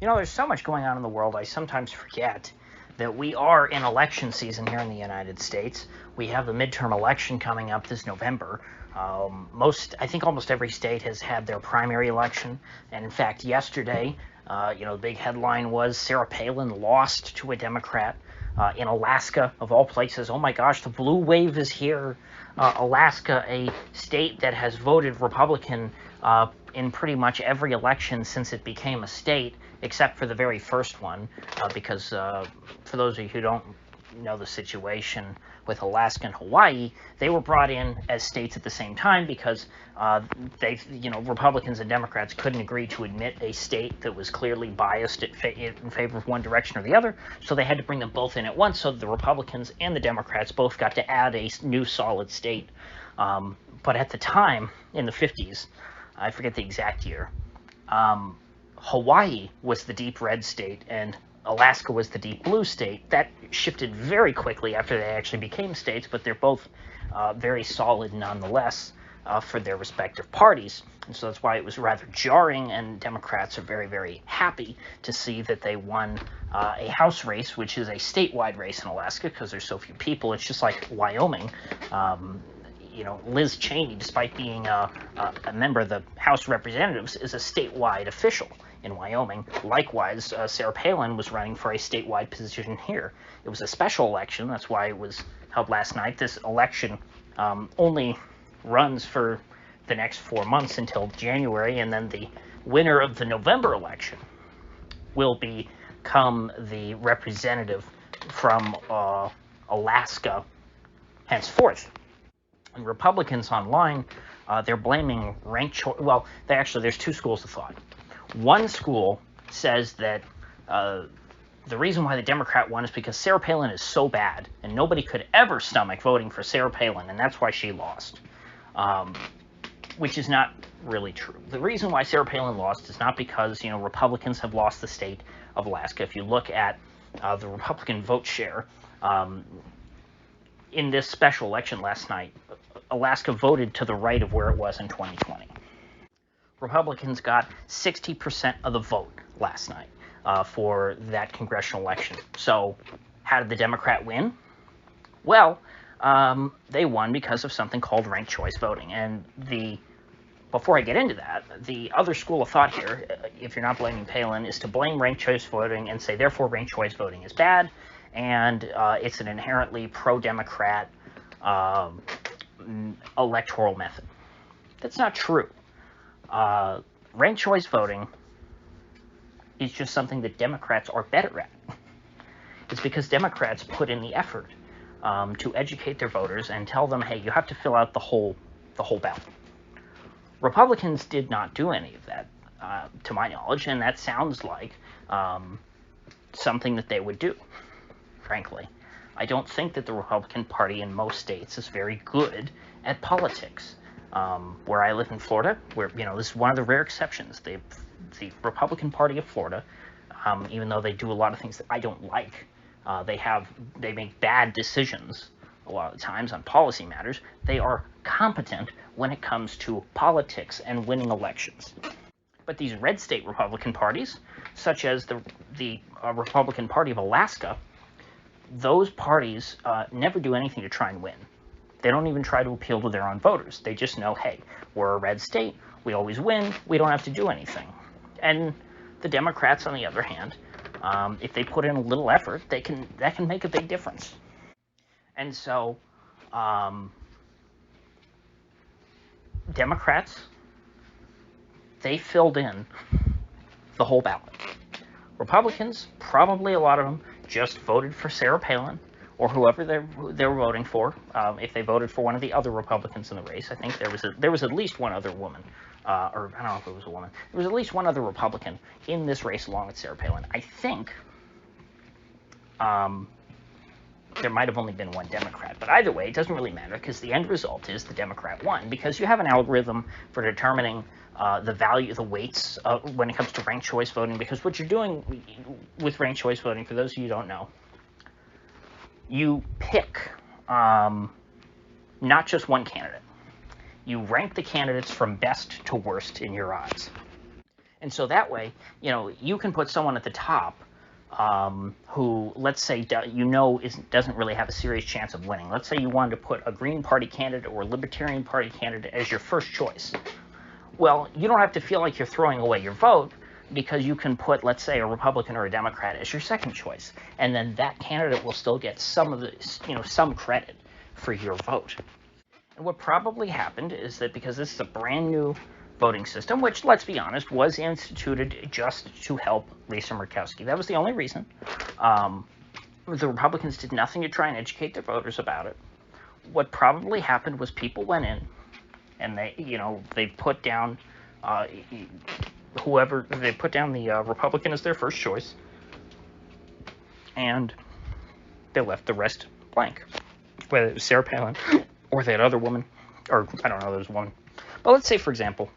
You know, there's so much going on in the world, I sometimes forget that we are in election season here in the United States. We have the midterm election coming up this November. I think almost every state has had their primary election. And in fact, yesterday, the big headline was Sarah Palin lost to a Democrat in Alaska, of all places. Oh my gosh, the blue wave is here. Alaska, a state that has voted Republican in pretty much every election since it became a state, except for the very first one, because for those of you who don't know the situation with Alaska and Hawaii, they were brought in as states at the same time because Republicans and Democrats couldn't agree to admit a state that was clearly biased in favor of one direction or the other, so they had to bring them both in at once, so the Republicans and the Democrats both got to add a new solid state. But at the time, in the 50s, I forget the exact year, Hawaii was the deep red state and Alaska was the deep blue state. That shifted very quickly after they actually became states, but they're both very solid nonetheless for their respective parties. And so that's why it was rather jarring, and Democrats are very, very happy to see that they won a House race, which is a statewide race in Alaska because there's so few people. It's just like Wyoming. Liz Cheney, despite being a member of the House of Representatives, is a statewide official in Wyoming. Likewise, Sarah Palin was running for a statewide position here. It was a special election. That's why it was held last night. This election only runs for the next 4 months until January, and then the winner of the November election will become the representative from Alaska henceforth. And Republicans online, they're blaming ranked choice. Well, there's two schools of thought. One school says that the reason why the Democrat won is because Sarah Palin is so bad, and nobody could ever stomach voting for Sarah Palin, and that's why she lost, which is not really true. The reason why Sarah Palin lost is not because, Republicans have lost the state of Alaska. If you look at the Republican vote share, in this special election last night, Alaska voted to the right of where it was in 2020. Republicans got 60% of the vote last night for that congressional election. So how did the Democrat win? Well, they won because of something called ranked choice voting. And before I get into that, the other school of thought here, if you're not blaming Palin, is to blame ranked choice voting and say, therefore, ranked choice voting is bad, and it's an inherently pro-Democrat electoral method. That's not true. Ranked choice voting is just something that Democrats are better at. It's because Democrats put in the effort to educate their voters and tell them, hey, you have to fill out the whole ballot. Republicans did not do any of that, to my knowledge, and that sounds like something that they would do, frankly. I don't think that the Republican Party in most states is very good at politics. Where I live in Florida, where, this is one of the rare exceptions. The Republican Party of Florida, even though they do a lot of things that I don't like, they make bad decisions a lot of the times on policy matters. They are competent when it comes to politics and winning elections. But these red state Republican parties, such as the Republican Party of Alaska, those parties never do anything to try and win. They don't even try to appeal to their own voters. They just know, hey, we're a red state, we always win, we don't have to do anything. And the Democrats, on the other hand, if they put in a little effort, that can make a big difference. And so, Democrats, they filled in the whole ballot. Republicans, probably a lot of them, just voted for Sarah Palin or whoever they were voting for. If they voted for one of the other Republicans in the race, I think there was at least one other woman, or I don't know if it was a woman. There was at least one other Republican in this race along with Sarah Palin. I think there might have only been one Democrat, but either way, it doesn't really matter because the end result is the Democrat won, because you have an algorithm for determining the weights when it comes to ranked choice voting, because what you're doing with ranked choice voting, for those of you who don't know, you pick not just one candidate. You rank the candidates from best to worst in your eyes. And so that way, you can put someone at the top who, let's say, doesn't really have a serious chance of winning. Let's say you wanted to put a Green Party candidate or a Libertarian Party candidate as your first choice. Well, you don't have to feel like you're throwing away your vote, because you can put, let's say, a Republican or a Democrat as your second choice, and then that candidate will still get some credit for your vote. And what probably happened is that because this is a brand new voting system, which, let's be honest, was instituted just to help Lisa Murkowski. That was the only reason. The Republicans did nothing to try and educate their voters about it. What probably happened was people went in and they put down the Republican as their first choice, and they left the rest blank, whether it was Sarah Palin or that other woman, or I don't know, there was one. But let's say, for example,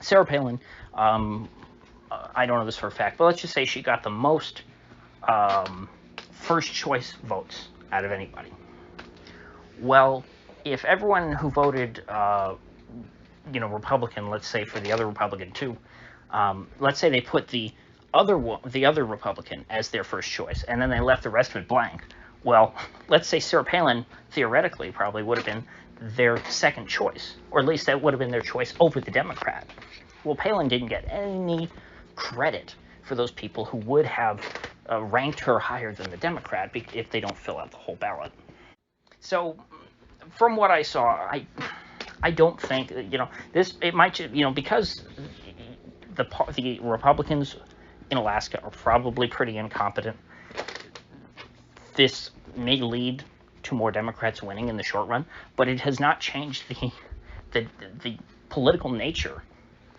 Sarah Palin, I don't know this for a fact, but let's just say she got the most first choice votes out of anybody. Well, if everyone who voted Republican, let's say for the other Republican too, let's say they put the other Republican as their first choice, and then they left the rest of it blank. Well, let's say Sarah Palin theoretically probably would have been their second choice, or at least that would have been their choice over the Democrat. Well, Palin didn't get any credit for those people who would have ranked her higher than the Democrat if they don't fill out the whole ballot. So, from what I saw, I don't think that, it might, because the Republicans in Alaska are probably pretty incompetent. This may lead to more Democrats winning in the short run, but it has not changed the political nature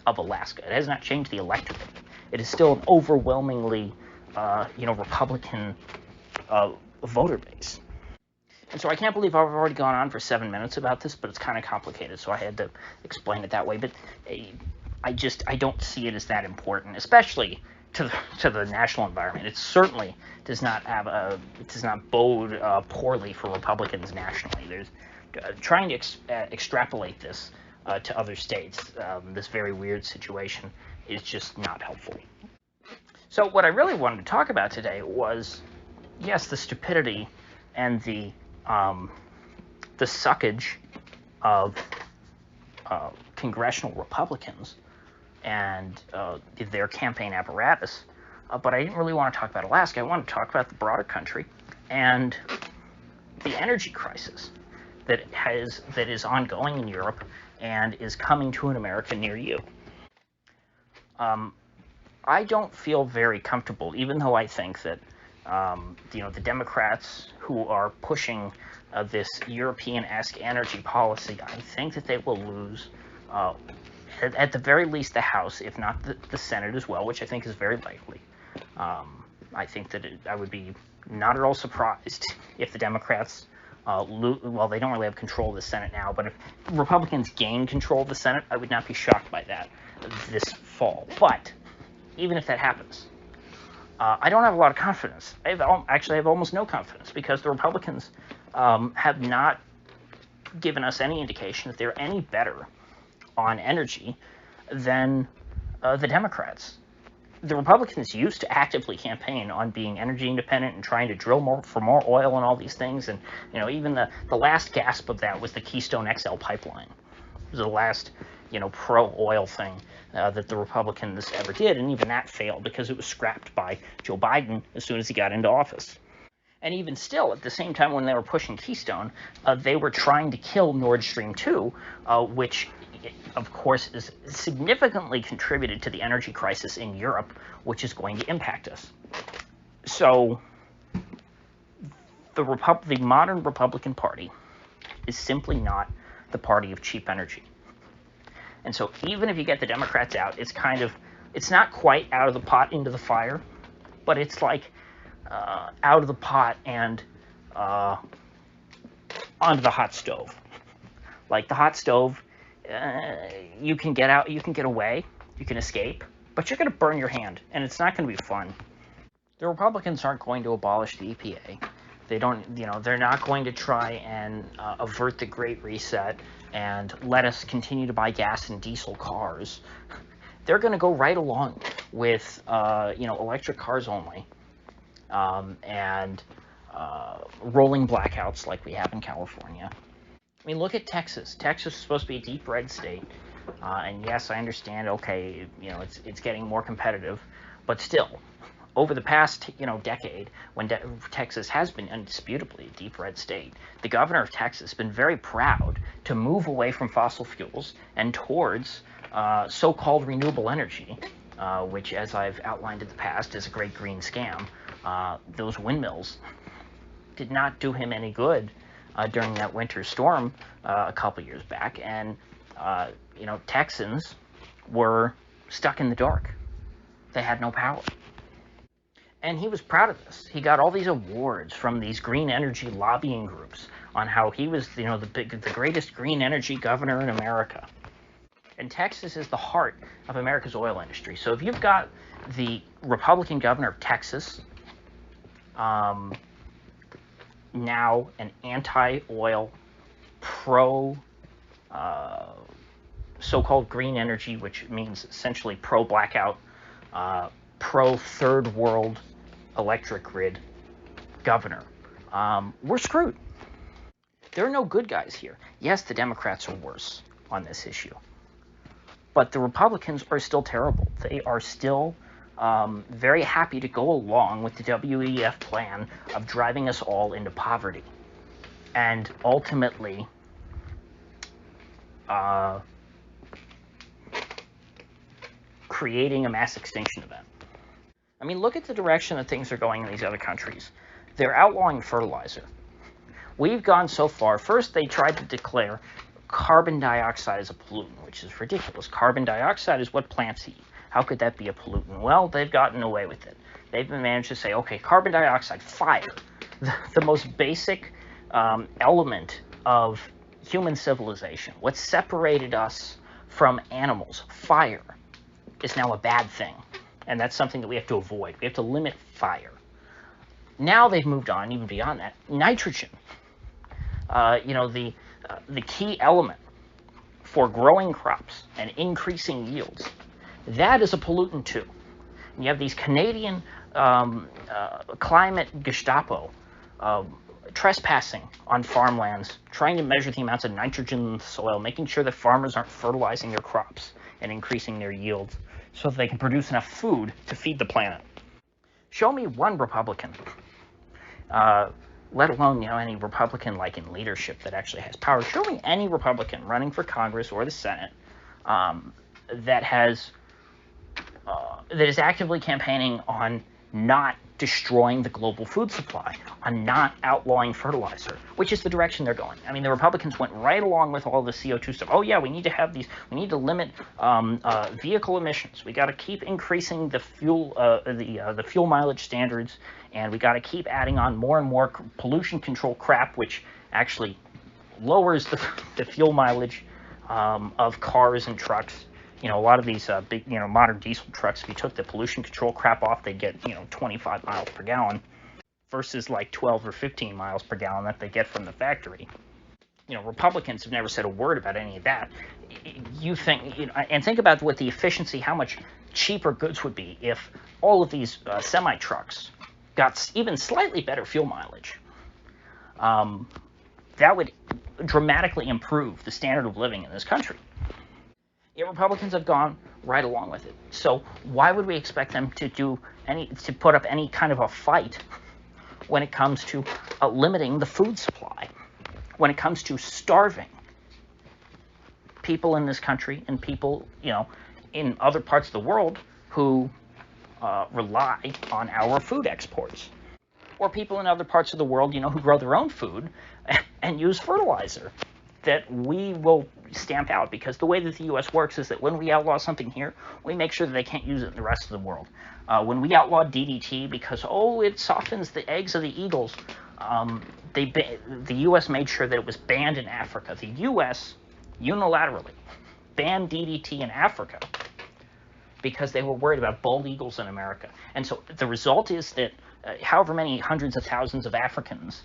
of Alaska. It has not changed the electorate. It is still an overwhelmingly, Republican voter base. And so I can't believe I've already gone on for 7 minutes about this, but it's kind of complicated, so I had to explain it that way. But I don't see it as that important, especially to the national environment. It certainly does not bode poorly for Republicans nationally. There's trying to extrapolate this to other states. This very weird situation is just not helpful. So what I really wanted to talk about today was, yes, the stupidity and the suckage of congressional Republicans and their campaign apparatus, but I didn't really want to talk about Alaska. I want to talk about the broader country and the energy crisis that is ongoing in Europe and is coming to an America near you. I don't feel very comfortable, even though I think that the Democrats who are pushing this European-esque energy policy, I think that they will lose, at the very least, the House, if not the Senate as well, which I think is very likely. I think that I would be not at all surprised if the Democrats well, they don't really have control of the Senate now, but if Republicans gain control of the Senate, I would not be shocked by that this fall. But even if that happens, I don't have a lot of confidence. I have almost no confidence, because the Republicans have not given us any indication that they're any better on energy than the Democrats. The Republicans used to actively campaign on being energy independent and trying to drill for more oil and all these things. And, even the last gasp of that was the Keystone XL pipeline. It was the last, pro-oil thing that the Republicans ever did. And even that failed because it was scrapped by Joe Biden as soon as he got into office. And even still, at the same time when they were pushing Keystone, they were trying to kill Nord Stream 2, which, of course, is significantly contributed to the energy crisis in Europe, which is going to impact us. So the modern Republican Party is simply not the party of cheap energy. And so even if you get the Democrats out, it's not quite out of the pot into the fire, but it's like out of the pot and onto the hot stove. Like the hot stove, you can get out, you can get away, you can escape, but you're going to burn your hand, and it's not going to be fun. The Republicans aren't going to abolish the EPA. They're not going to try and avert the Great Reset and let us continue to buy gas and diesel cars. they're going to go right along with electric cars only, and rolling blackouts like we have in California. I mean, look at Texas. Texas is supposed to be a deep red state, and yes, I understand. Okay, it's getting more competitive, but still, over the past decade, when Texas has been indisputably a deep red state, the governor of Texas has been very proud to move away from fossil fuels and towards so-called renewable energy, which, as I've outlined in the past, is a great green scam. Those windmills did not do him any good during that winter storm a couple years back, and Texans were stuck in the dark. They had no power. And he was proud of this. He got all these awards from these green energy lobbying groups on how he was, the greatest green energy governor in America. And Texas is the heart of America's oil industry. So if you've got the Republican governor of Texas, now an anti-oil, pro so-called green energy, which means essentially pro-blackout, pro-third world electric grid governor, we're screwed. There are no good guys here. Yes, the Democrats are worse on this issue, but the Republicans are still terrible. They are still very happy to go along with the WEF plan of driving us all into poverty and ultimately creating a mass extinction event. I mean, look at the direction that things are going in these other countries. They're outlawing fertilizer. We've gone so far. First, they tried to declare carbon dioxide as a pollutant, which is ridiculous. Carbon dioxide is what plants eat. How could that be a pollutant? Well, they've gotten away with it. They've managed to say, okay, carbon dioxide, fire, the most basic element of human civilization. What separated us from animals, fire, is now a bad thing. And that's something that we have to avoid. We have to limit fire. Now they've moved on, even beyond that. Nitrogen, the key element for growing crops and increasing yields, that is a pollutant too. And you have these Canadian climate Gestapo trespassing on farmlands, trying to measure the amounts of nitrogen in the soil, making sure that farmers aren't fertilizing their crops and increasing their yields so that they can produce enough food to feed the planet. Show me one Republican, let alone any Republican like in leadership that actually has power. Show me any Republican running for Congress or the Senate that is actively campaigning on not destroying the global food supply, on not outlawing fertilizer, which is the direction they're going. I mean, the Republicans went right along with all the CO2 stuff. Oh yeah, we need to have these. We need to limit vehicle emissions. We got to keep increasing the fuel mileage standards, and we got to keep adding on more and more pollution control crap, which actually lowers the fuel mileage of cars and trucks. A lot of these big, modern diesel trucks, if you took the pollution control crap off, they'd get, 25 miles per gallon versus like 12 or 15 miles per gallon that they get from the factory. Republicans have never said a word about any of that. You think, and think about what the efficiency, how much cheaper goods would be if all of these semi-trucks got even slightly better fuel mileage. That would dramatically improve the standard of living in this country. Yet Republicans have gone right along with it. So why would we expect them to put up any kind of a fight when it comes to limiting the food supply, when it comes to starving people in this country and people, in other parts of the world who rely on our food exports, or people in other parts of the world, who grow their own food and use fertilizer that we will stamp out, because the way that the U.S. works is that when we outlaw something here, we make sure that they can't use it in the rest of the world. When we outlawed DDT because, it softens the eggs of the eagles, the U.S. made sure that it was banned in Africa. The U.S. unilaterally banned DDT in Africa because they were worried about bald eagles in America. And so the result is that however many hundreds of thousands of Africans,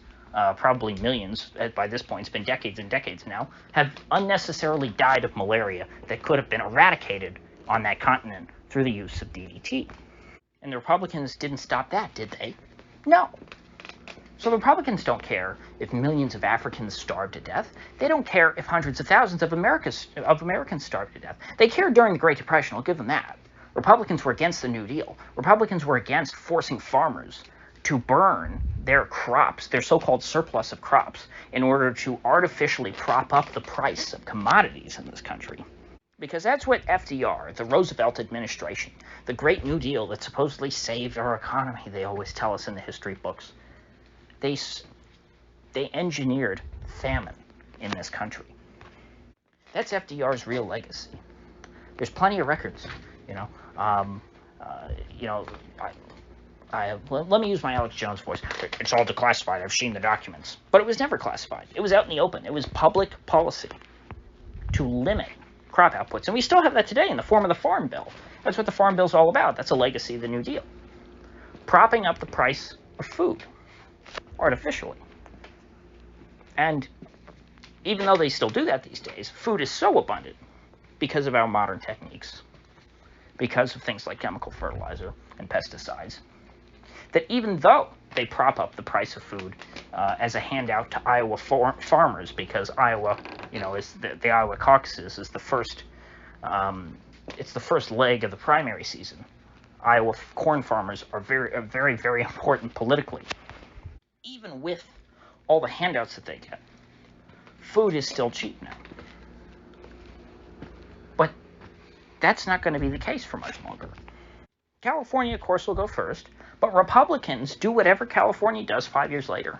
probably millions by this point, it's been decades and decades now, have unnecessarily died of malaria that could have been eradicated on that continent through the use of DDT. And the Republicans didn't stop that, did they? No. So the Republicans don't care if millions of Africans starve to death. They don't care if hundreds of thousands of Americans starve to death. They cared during the Great Depression, I'll give them that. Republicans were against the New Deal. Republicans were against forcing farmers to burn their crops, their so-called surplus of crops, in order to artificially prop up the price of commodities in this country. Because that's what FDR, the Roosevelt administration, the Great New Deal that supposedly saved our economy, they always tell us in the history books, they engineered famine in this country. That's FDR's real legacy. There's plenty of records, let me use my Alex Jones voice. It's all declassified. I've seen the documents. But it was never classified. It was out in the open. It was public policy to limit crop outputs. And we still have that today in the form of the Farm Bill. That's what the Farm Bill is all about. That's a legacy of the New Deal. Propping up the price of food artificially. And even though they still do that these days, food is so abundant because of our modern techniques, because of things like chemical fertilizer and pesticides, that even though they prop up the price of food as a handout to Iowa farmers, because Iowa, is the Iowa caucuses is the first, it's the first leg of the primary season. Iowa corn farmers are very, very important politically. Even with all the handouts that they get, food is still cheap now. But that's not going to be the case for much longer. California, of course, will go first, but Republicans do whatever California does 5 years later.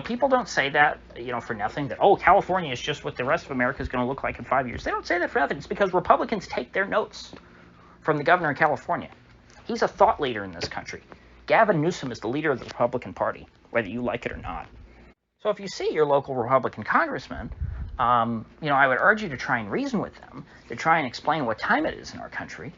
People don't say that, for nothing, that, California is just what the rest of America is going to look like in 5 years. They don't say that for nothing. It's because Republicans take their notes from the governor of California. He's a thought leader in this country. Gavin Newsom is the leader of the Republican Party, whether you like it or not. So if you see your local Republican congressman, I would urge you to try and reason with them, to try and explain what time it is in our country.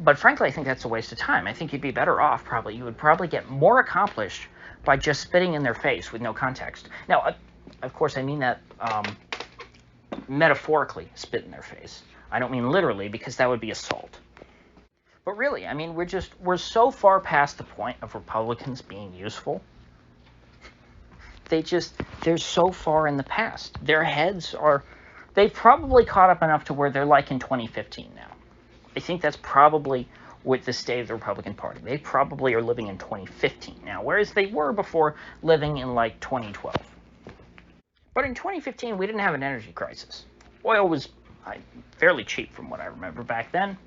But frankly, I think that's a waste of time. I think you'd be better off, probably. You would probably get more accomplished by just spitting in their face with no context. Now, of course, I mean that metaphorically, spit in their face. I don't mean literally, because that would be assault. But really, I mean, we're so far past the point of Republicans being useful. They're so far in the past. Their heads they've probably caught up enough to where they're like in 2015 now. I think that's probably with the state of the Republican Party. They probably are living in 2015 now, whereas they were before living in like 2012. But in 2015, we didn't have an energy crisis. Oil was fairly cheap from what I remember back then.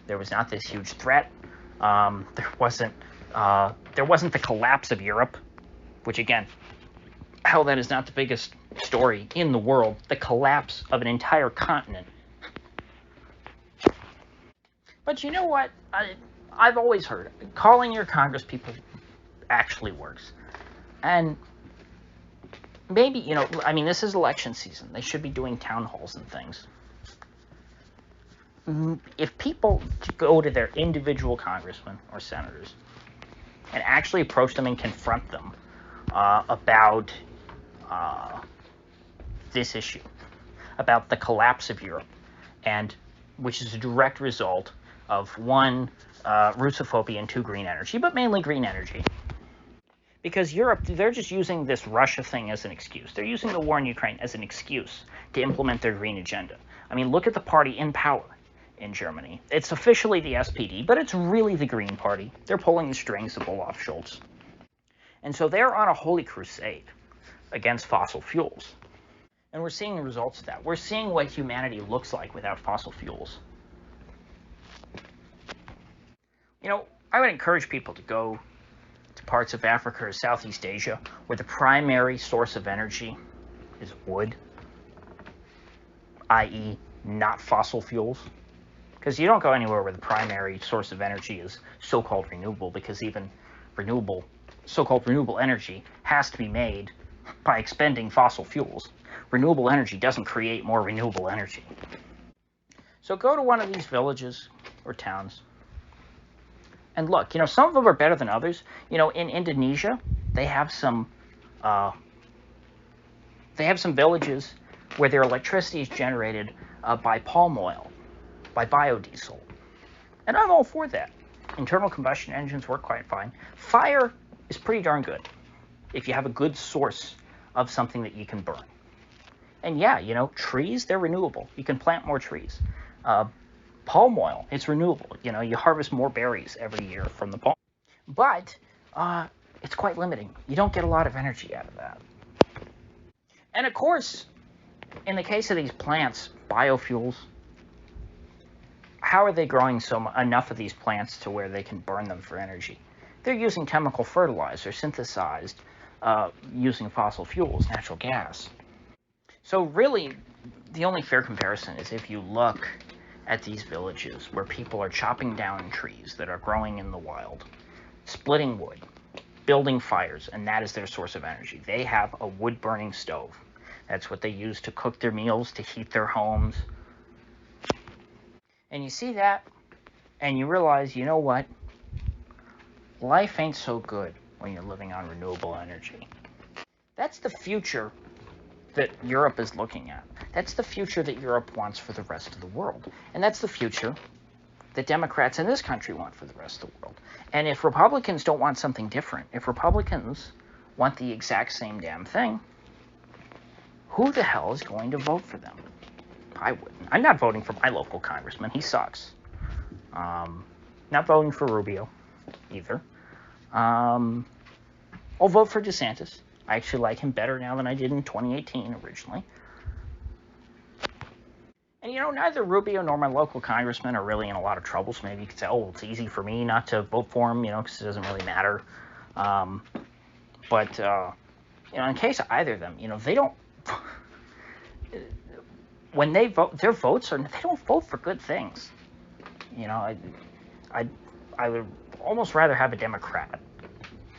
There was not this huge threat. There wasn't the collapse of Europe, which again, hell, that is not the biggest story in the world. The collapse of an entire continent. But you know what? I've always heard it. Calling your congresspeople actually works. And maybe, this is election season. They should be doing town halls and things. If people go to their individual congressmen or senators and actually approach them and confront them about this issue, about the collapse of Europe, and which is a direct result of one, Russophobia, and two, green energy, but mainly green energy. Because Europe, they're just using this Russia thing as an excuse. They're using the war in Ukraine as an excuse to implement their green agenda. I mean, look at the party in power in Germany. It's officially the SPD, but it's really the Green Party. They're pulling the strings of Olaf Scholz. And so they're on a holy crusade against fossil fuels. And we're seeing the results of that. We're seeing what humanity looks like without fossil fuels. I would encourage people to go to parts of Africa or Southeast Asia where the primary source of energy is wood, i.e. not fossil fuels. Because you don't go anywhere where the primary source of energy is so-called renewable, because even so-called renewable energy has to be made by expending fossil fuels. Renewable energy doesn't create more renewable energy. So go to one of these villages or towns and look. Some of them are better than others. In Indonesia, they have some villages where their electricity is generated by palm oil. by biodiesel. And I'm all for that. Internal combustion engines work quite fine. Fire is pretty darn good if you have a good source of something that you can burn. And yeah, you know, trees, they're renewable. You can plant more trees. Palm oil, it's renewable. You know, you harvest more berries every year from the palm. But it's quite limiting. You don't get a lot of energy out of that. And of course, in the case of these plants, biofuels, how are they growing enough of these plants to where they can burn them for energy? They're using chemical fertilizer synthesized using fossil fuels, natural gas. So really, the only fair comparison is if you look at these villages where people are chopping down trees that are growing in the wild, splitting wood, building fires, and that is their source of energy. They have a wood-burning stove. That's what they use to cook their meals, to heat their homes. And you see that, and you realize, you know what? Life ain't so good when you're living on renewable energy. That's the future that Europe is looking at. That's the future that Europe wants for the rest of the world. And that's the future that Democrats in this country want for the rest of the world. And if Republicans don't want something different, if Republicans want the exact same damn thing, who the hell is going to vote for them? I wouldn't. I'm not voting for my local congressman. He sucks. Not voting for Rubio either. I'll vote for DeSantis. I actually like him better now than I did in 2018 originally. And, you know, neither Rubio nor my local congressman are really in a lot of trouble, so maybe you could say, oh, well, it's easy for me not to vote for him, you know, because it doesn't really matter. But, you know, in case of either of them, you know, they don't... when they vote, their votes are... They don't vote for good things. You know, I would almost rather have a Democrat,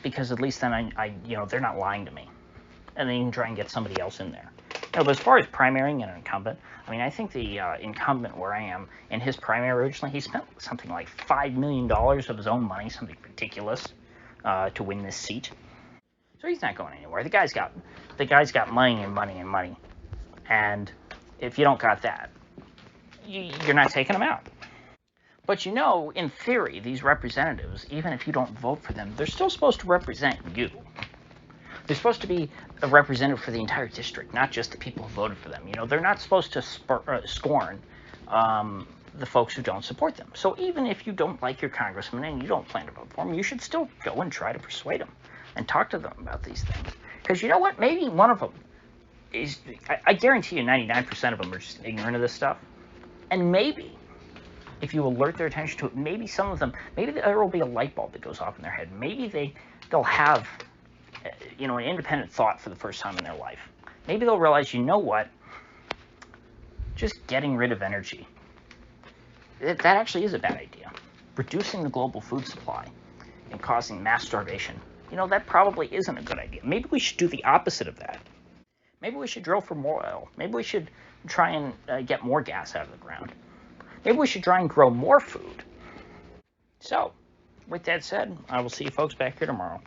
because at least then you know, they're not lying to me. And then you can try and get somebody else in there. No, but as far as primarying an incumbent, I mean, I think the incumbent where I am, in his primary originally, he spent something like $5 million of his own money, something ridiculous, to win this seat. So he's not going anywhere. The guy's got money and money and money. And if you don't got that, you're not taking him out. But you know, in theory, these representatives, even if you don't vote for them, they're still supposed to represent you. They're supposed to be a representative for the entire district, not just the people who voted for them. You know, they're not supposed to scorn the folks who don't support them. So even if you don't like your congressman and you don't plan to vote for him, you should still go and try to persuade them and talk to them about these things. Because you know what? Maybe one of them is, I guarantee you 99% of them are just ignorant of this stuff. And maybe, if you alert their attention to it, maybe some of them, maybe there will be a light bulb that goes off in their head. Maybe they'll have, you know, an independent thought for the first time in their life. Maybe they'll realize, you know what, just getting rid of energy, that actually is a bad idea. Reducing the global food supply and causing mass starvation, you know, that probably isn't a good idea. Maybe we should do the opposite of that. Maybe we should drill for more oil. Maybe we should try and get more gas out of the ground. Maybe we should try and grow more food. So, with that said, I will see you folks back here tomorrow.